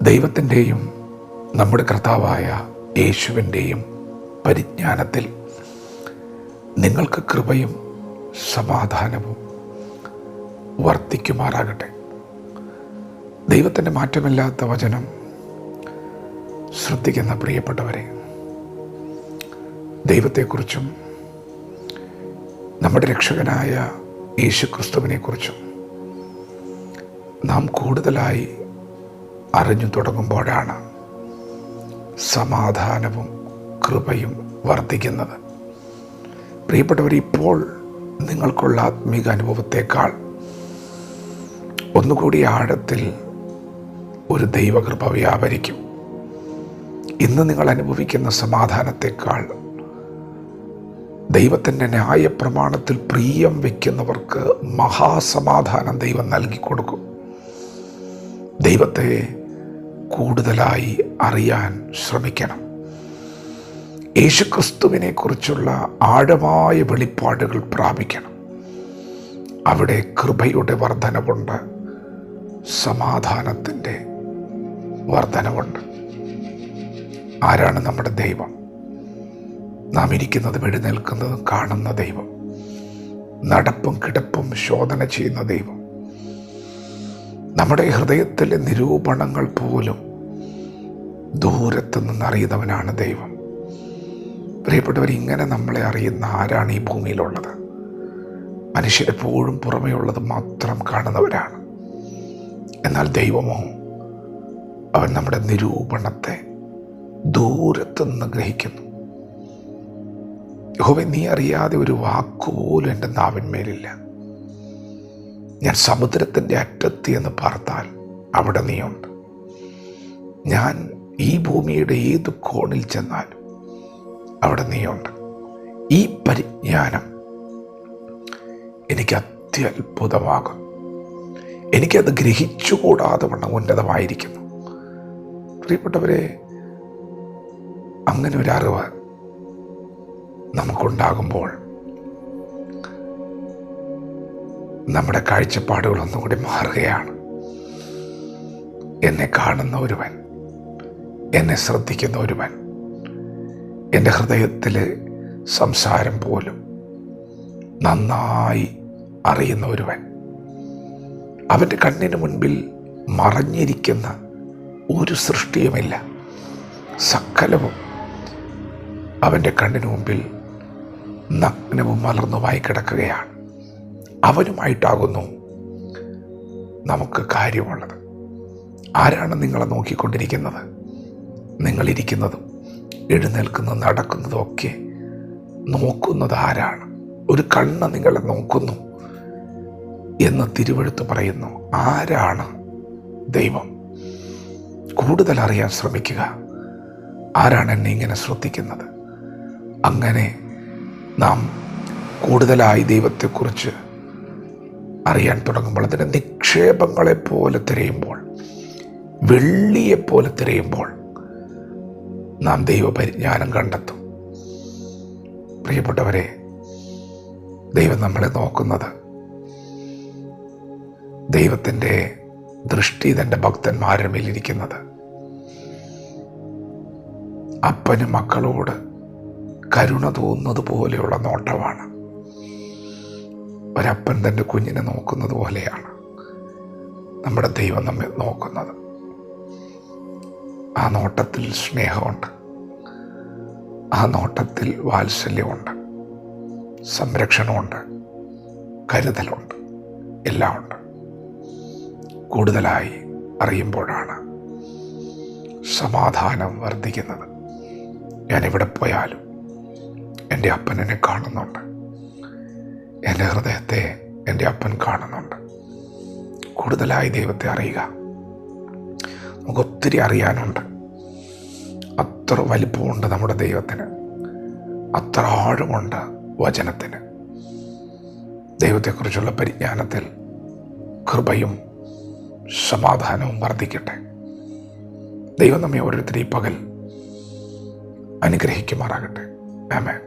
ദൈവത്തിൻ്റെയും നമ്മുടെ കർത്താവായ യേശുവിൻ്റെയും പരിജ്ഞാനത്തിൽ നിങ്ങൾക്ക് കൃപയും സമാധാനവും വർദ്ധിക്കുമാറാകട്ടെ. ദൈവത്തിൻ്റെ മാറ്റമില്ലാത്ത വചനം ശ്രദ്ധിക്കുന്ന പ്രിയപ്പെട്ടവരെ, ദൈവത്തെക്കുറിച്ചും നമ്മുടെ രക്ഷകനായ യേശുക്രിസ്തുവിനെക്കുറിച്ചും നാം കൂടുതലായി അറിഞ്ഞു തുടങ്ങുമ്പോഴാണ് സമാധാനവും കൃപയും വർദ്ധിക്കുന്നത്. പ്രിയപ്പെട്ടവർ, ഇപ്പോൾ നിങ്ങൾക്കുള്ള ആത്മീക അനുഭവത്തേക്കാൾ ഒന്നുകൂടി ആഴത്തിൽ ഒരു ദൈവകൃപ വ്യാപരിക്കും. ഇന്ന് നിങ്ങൾ അനുഭവിക്കുന്ന സമാധാനത്തേക്കാൾ ദൈവത്തിൻ്റെ ന്യായപ്രമാണത്തിൽ പ്രിയം വയ്ക്കുന്നവർക്ക് മഹാസമാധാനം ദൈവം നൽകിക്കൊടുക്കും. ദൈവത്തെ കൂടുതലായി അറിയാൻ ശ്രമിക്കണം. യേശുക്രിസ്തുവിനെ കുറിച്ചുള്ള ആഴമായ വെളിപ്പാടുകൾ പ്രാപിക്കണം. അവിടെ കൃപയുടെ വർധനവുണ്ട്, സമാധാനത്തിൻ്റെ വർധനവുണ്ട്. ആരാണ് നമ്മുടെ ദൈവം? നാം ഇരിക്കുന്നതും എഴുന്നേൽക്കുന്നതും കാണുന്ന ദൈവം, നടപ്പും കിടപ്പും ശോധന ചെയ്യുന്ന ദൈവം, നമ്മുടെ ഹൃദയത്തിലെ നിരൂപണങ്ങൾ പോലും ദൂരത്ത് നിന്നറിയുന്നവനാണ് ദൈവം. പ്രിയപ്പെട്ടവർ, ഇങ്ങനെ നമ്മളെ അറിയുന്ന ആരാണ് ഈ ഭൂമിയിലുള്ളത്? മനുഷ്യരെപ്പോഴും പുറമേയുള്ളത് മാത്രം കാണുന്നവരാണ്. എന്നാൽ ദൈവമോ, അവൻ നമ്മുടെ നിരൂപണത്തെ ദൂരത്തു നിന്ന് ഗ്രഹിക്കുന്നു. യഹോവേ, നീ അറിയാതെ ഒരു വാക്കുപോലും എൻ്റെ നാവിന്മേലില്ല. ഞാൻ സമുദ്രത്തിൻ്റെ അറ്റത്ത് എന്ന് പാർത്താൽ അവിടെ നീയുണ്ട്. ഞാൻ ഈ ഭൂമിയുടെ ഏത് കോണിൽ ചെന്നാലും അവിടെ നീയുണ്ട്. ഈ പരിജ്ഞാനം എനിക്ക് അത്യത്ഭുതമാകും. എനിക്കത് ഗ്രഹിച്ചുകൂടാതെ വണ്ണം ഉന്നതമായിരിക്കുന്നു. പ്രിയപ്പെട്ടവരെ, അങ്ങനെ ഒരു അറിവ് നമുക്കുണ്ടാകുമ്പോൾ നമ്മുടെ കാഴ്ചപ്പാടുകൾ ഒന്നുകൂടി മാറുകയാണ്. എന്നെ കാണുന്ന ഒരുവൻ, എന്നെ ശ്രദ്ധിക്കുന്ന ഒരുവൻ, എൻ്റെ ഹൃദയത്തിലെ സംസാരം പോലും നന്നായി അറിയുന്ന ഒരുവൻ, അവൻ്റെ കണ്ണിന് മുൻപിൽ മറഞ്ഞിരിക്കുന്ന ഒരു സൃഷ്ടിയുമില്ല. സകലവും അവൻ്റെ കണ്ണിന് മുമ്പിൽ നഗ്നവും മലർന്നുമായി കിടക്കുകയാണ്. അവനുമായിട്ടാകുന്നു നമുക്ക് കാര്യമുള്ളത്. ആരാണ് നിങ്ങളെ നോക്കിക്കൊണ്ടിരിക്കുന്നത്? നിങ്ങളിരിക്കുന്നതും എഴുന്നേൽക്കുന്നതും നടക്കുന്നതും ഒക്കെ നോക്കുന്നത് ആരാണ്? ഒരു കണ്ണ് നിങ്ങളെ നോക്കുന്നു എന്ന് തിരുവെഴുത്ത് പറയുന്നു. ആരാണ് ദൈവം? കൂടുതൽ അറിയാൻ ശ്രമിക്കുക. ആരാണ് എന്നെ ഇങ്ങനെ ശ്രദ്ധിക്കുന്നത്? അങ്ങനെ നാം കൂടുതലായി ദൈവത്തെക്കുറിച്ച് അറിയാൻ തുടങ്ങുമ്പോൾ, അതിൻ്റെ നിക്ഷേപങ്ങളെപ്പോലെ തിരയുമ്പോൾ, വെള്ളിയെപ്പോലെ തിരയുമ്പോൾ നാം ദൈവപരിജ്ഞാനം കണ്ടെത്തും. പ്രിയപ്പെട്ടവരെ, ദൈവം നമ്മളെ നോക്കുന്നത്, ദൈവത്തിൻ്റെ ദൃഷ്ടി തൻ്റെ ഭക്തന്മാരുടെ മേലിരിക്കുന്നത് അപ്പന് മക്കളോട് കരുണ തോന്നുന്നത് പോലെയുള്ള നോട്ടമാണ്. ഒരപ്പൻ തൻ്റെ കുഞ്ഞിനെ നോക്കുന്നത് പോലെയാണ് നമ്മുടെ ദൈവം നമ്മെ നോക്കുന്നത്. ആ നോട്ടത്തിൽ സ്നേഹമുണ്ട്, ആ നോട്ടത്തിൽ വാത്സല്യമുണ്ട്, സംരക്ഷണമുണ്ട്, കരുതലുണ്ട്, എല്ലാം ഉണ്ട്. കൂടുതലായി അറിയുമ്പോഴാണ് സമാധാനം വർദ്ധിക്കുന്നത്. ഞാൻ എവിടെ പോയാലും എൻ്റെ അപ്പൻ എന്നെ കാണുന്നുണ്ട്. എൻ്റെ ഹൃദയത്തെ എൻ്റെ അപ്പൻ കാണുന്നുണ്ട്. കൂടുതലായി ദൈവത്തെ അറിയുക. നമുക്കൊത്തിരി അറിയാനുണ്ട്. അത്ര വലിപ്പമുണ്ട് നമ്മുടെ ദൈവത്തിന്, അത്ര ആഴമുണ്ട് വചനത്തിന്. ദൈവത്തെക്കുറിച്ചുള്ള പരിജ്ഞാനത്തിൽ കൃപയും സമാധാനവും വർദ്ധിക്കട്ടെ. ദൈവം നമ്മെ ഓരോരുത്തരെയും പകൽ അനുഗ്രഹിക്കുമാറാകട്ടെ. ആമേൻ.